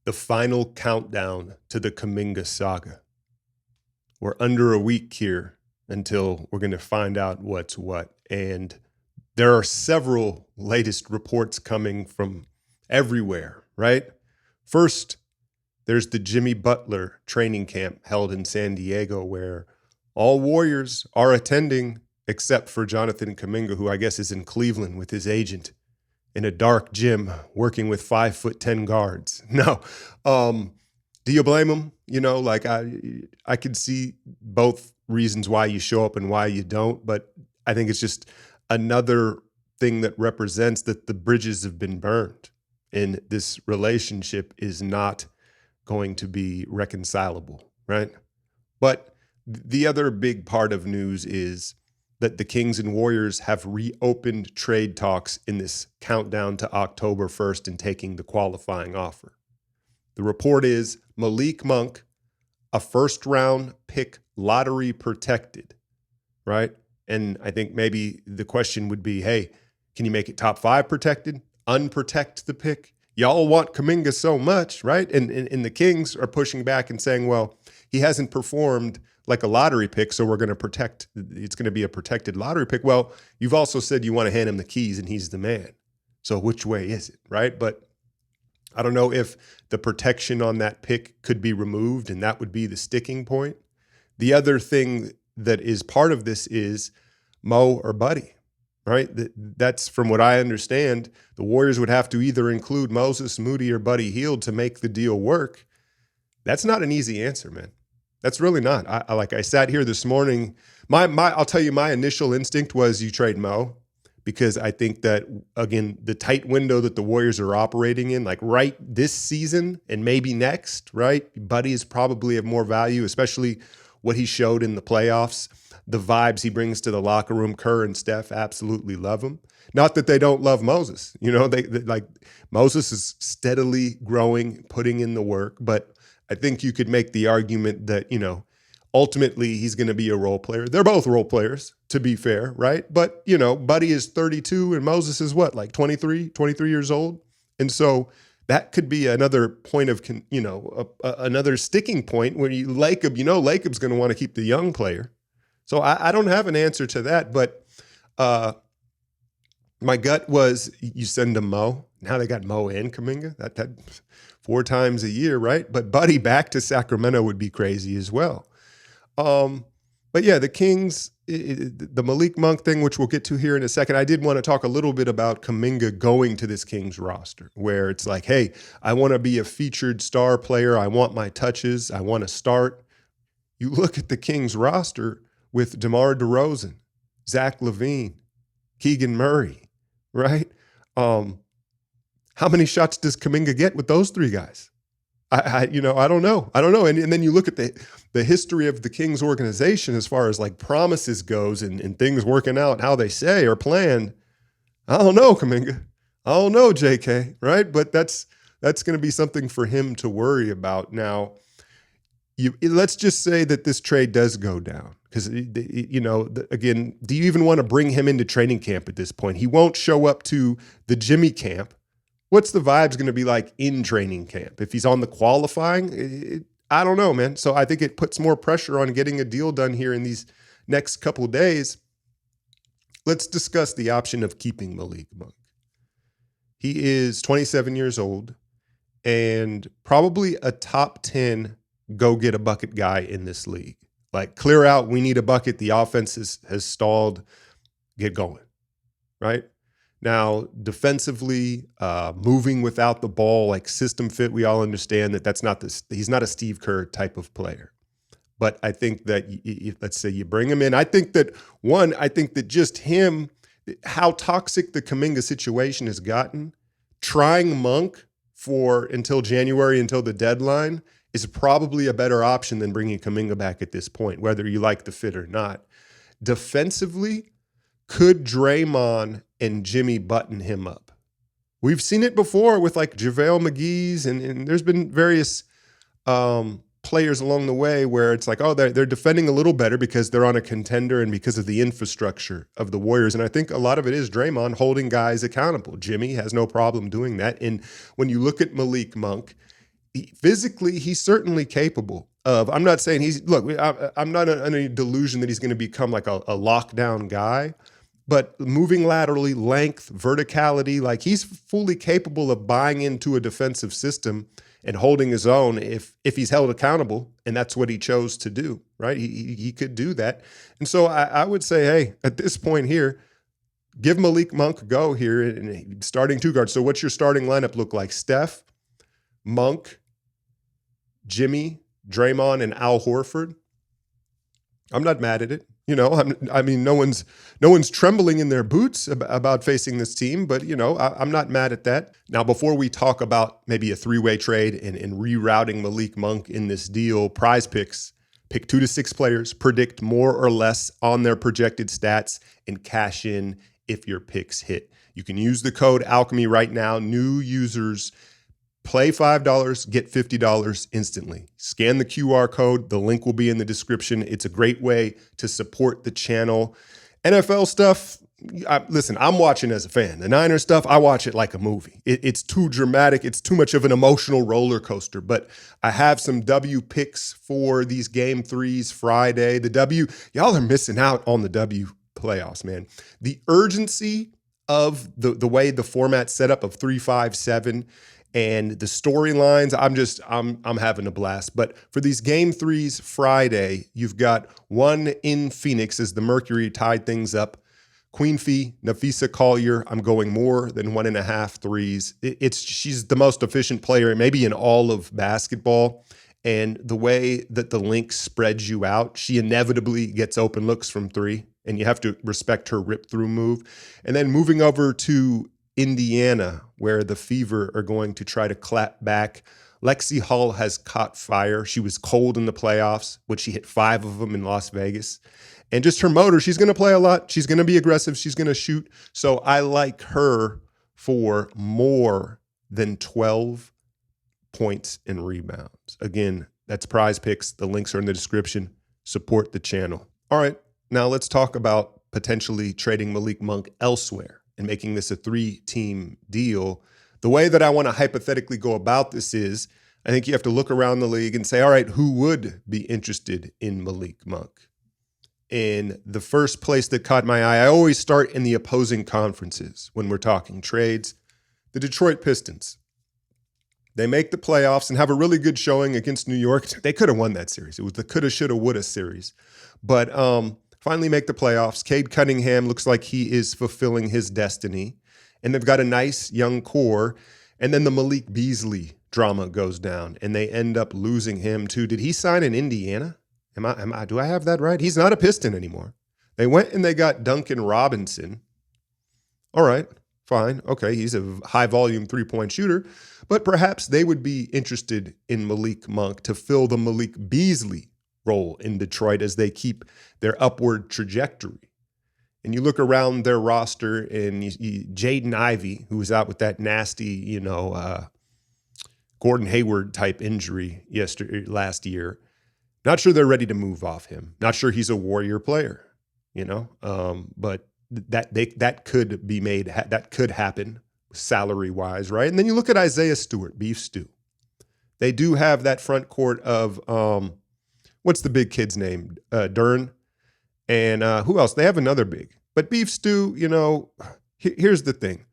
the final countdown to the Kuminga saga. We're under a week here until we're going to find out what's what. And there are several latest reports coming from everywhere, right? First, there's the Jimmy Butler training camp held in San Diego where all Warriors are attending except for Jonathan Kaminga, who I guess is in Cleveland with his agent in a dark gym working with 5'10" guards. No. Do you blame him? Like I could see both reasons why you show up and why you don't, but I think it's just another thing that represents that the bridges have been burned and this relationship is not going to be reconcilable, right? But the other big part of news is that the Kings and Warriors have reopened trade talks in this countdown to October 1st and taking the qualifying offer. The report is Malik Monk, a first-round pick, lottery protected, right? And I think maybe the question would be, hey, can you make it top 5 protected? Unprotect the pick? Y'all want Kuminga so much, right? And the Kings are pushing back and saying, well, he hasn't performed like a lottery pick, so we're going to protect. It's going to be a protected lottery pick. Well, you've also said you want to hand him the keys and he's the man. So which way is it, right? But I don't know if the protection on that pick could be removed and that would be the sticking point. The other thing that is part of this is Mo or Buddy, right? That's from what I understand, the Warriors would have to either include Moses Moody or Buddy Hield to make the deal work. That's not an easy answer, man. That's really not. I sat here this morning. I'll tell you, my initial instinct was you trade Mo because I think that, again, the tight window that the Warriors are operating in, like right this season and maybe next, right? Buddy is probably of more value, especially what he showed in the playoffs. The vibes he brings to the locker room, Kerr and Steph absolutely love him. Not that they don't love Moses. They like Moses is steadily growing, putting in the work, but I think you could make the argument that, ultimately he's going to be a role player. They're both role players, to be fair, right? But, Buddy is 32 and Moses is what, like 23 years old? And so that could be another point of, another sticking point where Lacob's going to want to keep the young player. So I don't have an answer to that, but my gut was you send them Mo. Now they got Mo and Kuminga. That 4 times a year, right? But Buddy back to Sacramento would be crazy as well. But yeah, the Kings, the Malik Monk thing, which we'll get to here in a second. I did want to talk a little bit about Kuminga going to this Kings roster, where it's like, hey, I want to be a featured star player. I want my touches. I want to start. You look at the Kings roster with DeMar DeRozan, Zach LaVine, Keegan Murray, right? How many shots does Kuminga get with those 3 guys? I don't know. And then you look at the history of the Kings organization as far as like promises goes and things working out how they say or planned. I don't know, Kuminga. I don't know, JK, right? But that's going to be something for him to worry about. Now, let's just say that this trade does go down because, again, do you even want to bring him into training camp at this point? He won't show up to the Jimmy camp. What's the vibes going to be like in training camp? If he's on the qualifying, I don't know, man. So I think it puts more pressure on getting a deal done here in these next couple of days. Let's discuss the option of keeping Malik Monk. He is 27 years old and probably a top 10 go get a bucket guy in this league. Like clear out, we need a bucket. The offense has stalled. Get going, right? Now, defensively, moving without the ball, like system fit, we all understand that he's not a Steve Kerr type of player. But I think that, let's say you bring him in. I think that just him, how toxic the Kuminga situation has gotten, trying Monk until January, until the deadline, is probably a better option than bringing Kuminga back at this point, whether you like the fit or not. Defensively, could Draymond and Jimmy button him up? We've seen it before with like JaVale McGee's, and there's been various players along the way where it's like, oh, they're defending a little better because they're on a contender and because of the infrastructure of the Warriors. And I think a lot of it is Draymond holding guys accountable. Jimmy has no problem doing that. And when you look at Malik Monk, physically, he's certainly capable of. I'm not saying I'm not under any delusion that he's going to become like a lockdown guy, but moving laterally, length, verticality, like he's fully capable of buying into a defensive system and holding his own if he's held accountable, and that's what he chose to do, right? He could do that. And so I would say, hey, at this point here, give Malik Monk a go here in starting two guards. So what's your starting lineup look like? Steph, Monk, Jimmy, Draymond, and Al Horford. I'm not mad at it. I mean, no one's trembling in their boots about facing this team, but I'm not mad at that. Now, before we talk about maybe a three-way trade and rerouting Malik Monk in this deal, PrizePicks, pick 2 to 6 players, predict more or less on their projected stats, and cash in if your picks hit. You can use the code Alchemy right now. New users play $5, get $50 instantly. Scan the QR code. The link will be in the description. It's a great way to support the channel. NFL stuff, listen, I'm watching as a fan. The Niners stuff, I watch it like a movie. It's too dramatic. It's too much of an emotional roller coaster. But I have some W picks for these game threes Friday. The W, y'all are missing out on the W playoffs, man. The urgency of the way the format's set up of 3-5-7 and the storylines, I'm having a blast. But for these game threes Friday, you've got one in Phoenix as the Mercury tied things up. Queen Fee, Nafisa Collier, I'm going more than 1.5 threes. She's the most efficient player maybe in all of basketball. And the way that the link spreads you out, she inevitably gets open looks from 3, and you have to respect her rip-through move. And then moving over to Indiana, where the Fever are going to try to clap back. Lexi Hall has caught fire. She was cold in the playoffs, but she hit 5 of them in Las Vegas. And just her motor, she's going to play a lot. She's going to be aggressive. She's going to shoot. So I like her for more than 12 points and rebounds. Again, that's PrizePicks. The links are in the description. Support the channel. All right, now let's talk about potentially trading Malik Monk elsewhere and making this a 3-team deal. The way that I want to hypothetically go about this is, I think you have to look around the league and say, all right, who would be interested in Malik Monk? And the first place that caught my eye, I always start in the opposing conferences when we're talking trades, the Detroit Pistons. They make the playoffs and have a really good showing against New York. They could have won that series. It was the coulda, shoulda, woulda series. But finally make the playoffs. Cade Cunningham looks like he is fulfilling his destiny. And they've got a nice young core. And then the Malik Beasley drama goes down, and they end up losing him too. Did he sign in Indiana? Do I have that right? He's not a Piston anymore. They went and they got Duncan Robinson. All right, fine. Okay, he's a high-volume three-point shooter. But perhaps they would be interested in Malik Monk to fill the Malik Beasley role in Detroit as they keep their upward trajectory. And you look around their roster, and Jaden Ivey, who was out with that nasty, Gordon Hayward type injury last year. Not sure they're ready to move off him. Not sure he's a Warrior player, but that could be made. That could happen salary wise, right? And then you look at Isaiah Stewart, Beef Stew. They do have that front court of what's the big kid's name? Dern. And who else? They have another big. But Beef Stew, here's the thing.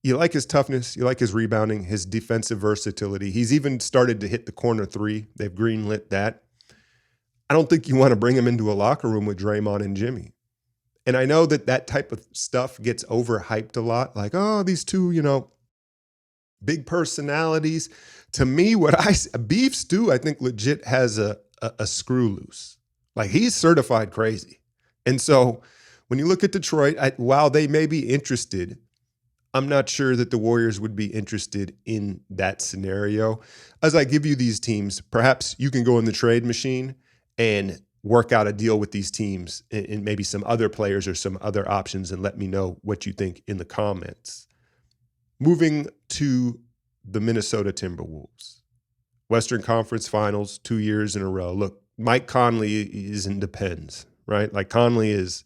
You like his toughness. You like his rebounding, his defensive versatility. He's even started to hit the corner 3. They've greenlit that. I don't think you want to bring him into a locker room with Draymond and Jimmy. And I know that type of stuff gets overhyped a lot. Like, oh, these two, big personalities. To me, Beef Stew, I think legit has a screw loose. Like, he's certified crazy. And so when you look at Detroit, while they may be interested, I'm not sure that the Warriors would be interested in that scenario. As I give you these teams, perhaps you can go in the trade machine and work out a deal with these teams and maybe some other players or some other options, and let me know what you think in the comments. Moving to the Minnesota Timberwolves. Western Conference Finals 2 years in a row. Look, Mike Conley is in depends, right? Like, Conley is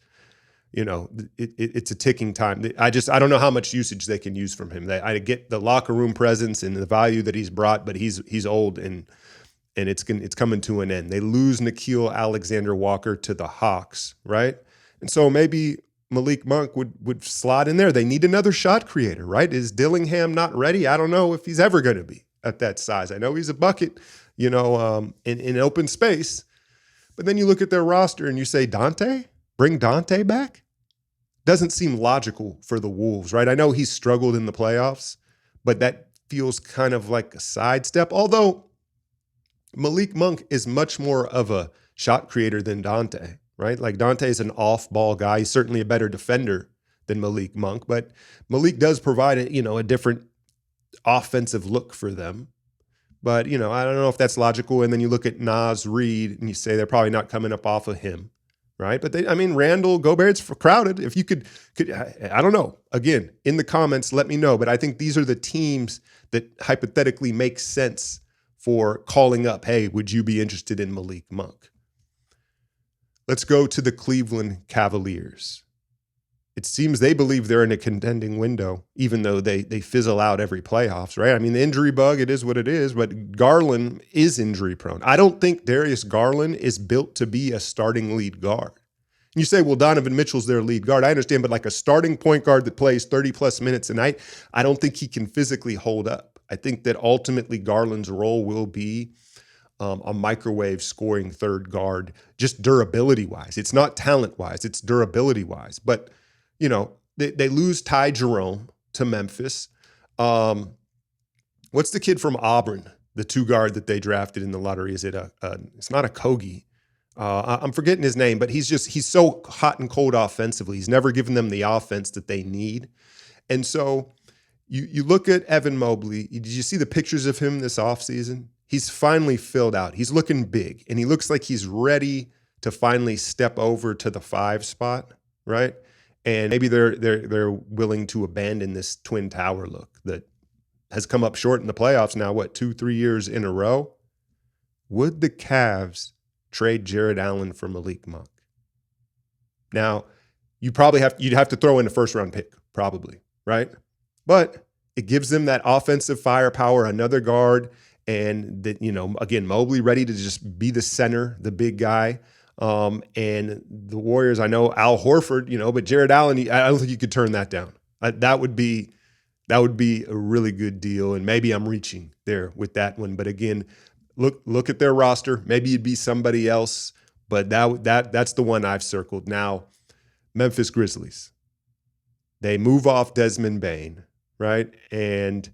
it's a ticking time. I don't know how much usage they can use from him. I get the locker room presence and the value that he's brought, but he's old and it's coming to an end. They lose Nickeil Alexander-Walker to the Hawks, right? And so maybe Malik Monk would slot in there. They need another shot creator, right? Is Dillingham not ready? I don't know if he's ever going to be at that size. I know he's a bucket, in open space. But then you look at their roster and you say, Dante? Bring Dante back? Doesn't seem logical for the Wolves, right? I know he's struggled in the playoffs, but that feels kind of like a sidestep. Although Malik Monk is much more of a shot creator than Dante, right? Like Dante is an off-ball guy. He's certainly a better defender than Malik Monk, but Malik does provide a different offensive look for them. But, I don't know if that's logical. And then you look at Naz Reid and you say they're probably not coming up off of him, right? But Randall, Gobert's crowded. If you could, I don't know. Again, in the comments, let me know. But I think these are the teams that hypothetically make sense for calling up, hey, would you be interested in Malik Monk? Let's go to the Cleveland Cavaliers. It seems they believe they're in a contending window, even though they fizzle out every playoffs, right? I mean, the injury bug, it is what it is, but Garland is injury prone. I don't think Darius Garland is built to be a starting lead guard. And you say, well, Donovan Mitchell's their lead guard. I understand, but like a starting point guard that plays 30 plus minutes a night, I don't think he can physically hold up. I think that ultimately Garland's role will be a microwave scoring third guard, just durability-wise. It's not talent-wise, it's durability-wise. But they lose Ty Jerome to Memphis. What's the kid from Auburn, the two guard that they drafted in the lottery? Is it it's not a Kogi. I'm forgetting his name, but he's so hot and cold offensively. He's never given them the offense that they need. And so you look at Evan Mobley. Did you see the pictures of him this offseason? He's finally filled out. He's looking big, and he looks like he's ready to finally step over to the 5 spot, right? And maybe they're willing to abandon this twin tower look that has come up short in the playoffs now, 2-3 years in a row? Would the Cavs trade Jared Allen for Malik Monk? Now, you'd have to throw in a first-round pick, probably, right? But it gives them that offensive firepower, another guard, and that, again, Mobley ready to just be the center, the big guy. And the Warriors, I know Al Horford, but Jared Allen, I don't think you could turn that down. That would be a really good deal. And maybe I'm reaching there with that one. But again, look at their roster. Maybe it'd be somebody else, but that's the one I've circled. Now, Memphis Grizzlies. They move off Desmond Bane, right? And,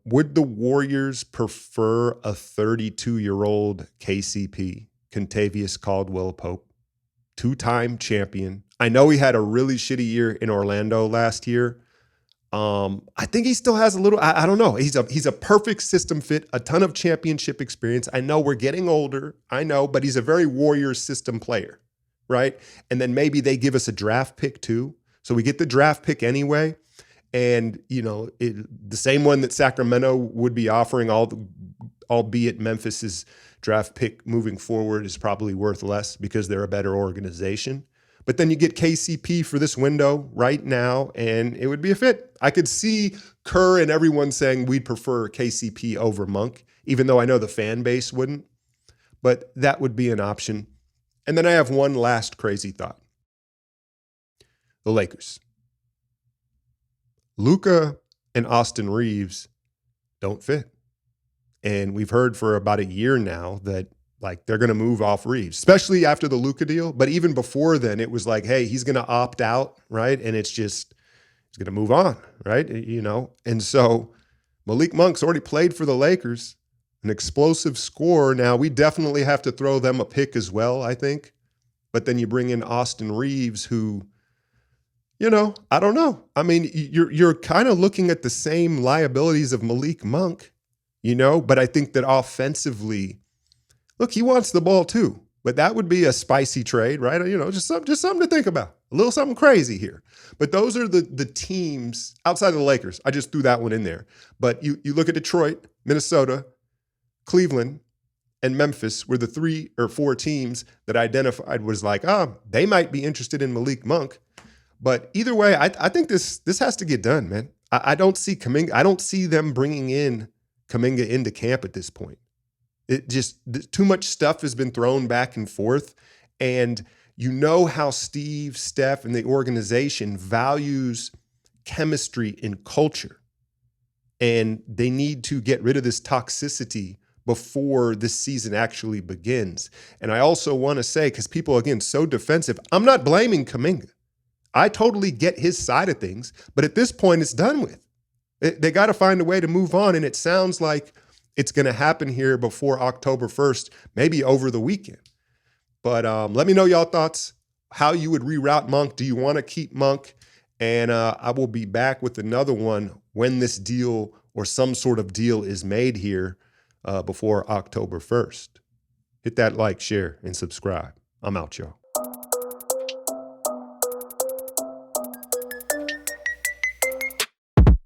would the Warriors prefer a 32-year-old KCP? Contavious Caldwell-Pope, 2-time champion. I know he had a really shitty year in Orlando last year. I think he still has a little, I don't know. He's a perfect system fit, a ton of championship experience. I know we're getting older, but he's a very Warriors system player, right? And then maybe they give us a draft pick too. So we get the draft pick anyway. And, the same one that Sacramento would be offering, albeit Memphis's draft pick moving forward is probably worth less because they're a better organization. But then you get KCP for this window right now, and it would be a fit. I could see Kerr and everyone saying we'd prefer KCP over Monk, even though I know the fan base wouldn't. But that would be an option. And then I have one last crazy thought. The Lakers. Luka and Austin Reeves don't fit. And we've heard for about a year now that they're going to move off Reeves, especially after the Luka deal. But even before then, it was like, hey, he's going to opt out, right? And he's going to move on, right? And so Malik Monk's already played for the Lakers, an explosive scorer. Now, we definitely have to throw them a pick as well, I think. But then you bring in Austin Reeves, who, I don't know. I mean, you're kind of looking at the same liabilities of Malik Monk, but I think that offensively, look, he wants the ball too, but that would be a spicy trade, right? Just something to think about, a little something crazy here. But those are the teams outside of the Lakers. I just threw that one in there. But you look at Detroit, Minnesota, Cleveland, and Memphis were the 3 or 4 teams that identified was like, they might be interested in Malik Monk. But either way, I think this has to get done, man. I don't see Kaminga. I don't see them bringing in Kuminga into camp at this point. It just too much stuff has been thrown back and forth, and you know how Steve, Steph, and the organization values chemistry and culture, and they need to get rid of this toxicity before this season actually begins. And I also want to say, because people, again, so defensive, I'm not blaming Kaminga. I totally get his side of things, but at this point, it's done with. They got to find a way to move on, and it sounds like it's going to happen here before October 1st, maybe over the weekend. But let me know y'all thoughts, how you would reroute Monk. Do you want to keep Monk? And I will be back with another one when this deal or some sort of deal is made here before October 1st. Hit that like, share, and subscribe. I'm out, y'all.